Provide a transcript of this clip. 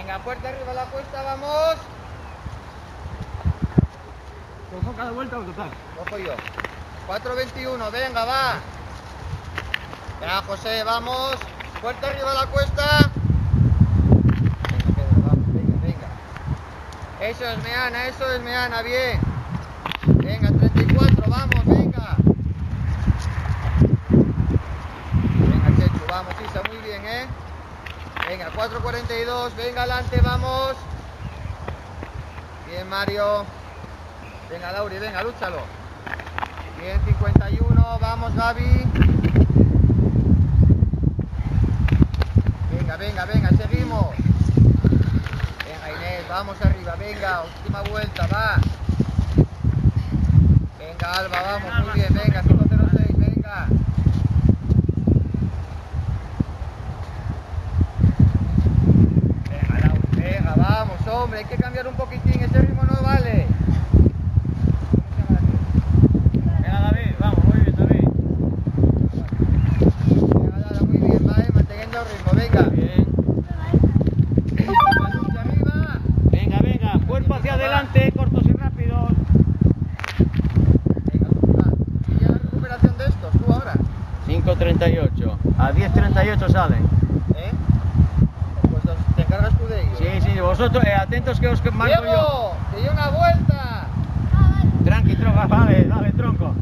Venga, fuerte arriba la cuesta, vamos. ¿Cojo cada vuelta o total? Cojo yo. 4.21, venga, va. Venga, José, vamos. Fuerte arriba la cuesta. Venga, Pedro, vamos, venga. Eso es Meana, bien. Venga, 34, vamos, venga. Venga, Chechu, vamos, Isa, muy bien, Venga, 4.42, venga, adelante, vamos. Bien, Mario. Venga, Lauri, venga, lúchalo. Bien, 51, vamos, Gaby. Venga, seguimos. Venga, Inés, vamos arriba, venga, última vuelta, va. Venga, Alba, vamos, muy bien, venga, 5.06, venga. Venga, Lauri, venga, vamos, hombre, hay que cambiar un poquitín, ese ritmo no vale. Venga, David, vamos, muy bien, David. Venga, Dada, muy bien, va, manteniendo el ritmo, venga. Bien. Lucha arriba. Venga, cuerpo hacia adelante, cortos y rápidos. Venga, va. ¿Y ya la recuperación de estos, tú ahora? 5.38. A 10.38 salen. Pues te encargas tú de ellos. Sí, vosotros atentos que os marco yo. ¡Diego! ¡Que dio una vuelta! Tranqui, tronco, vale, dale, tronco.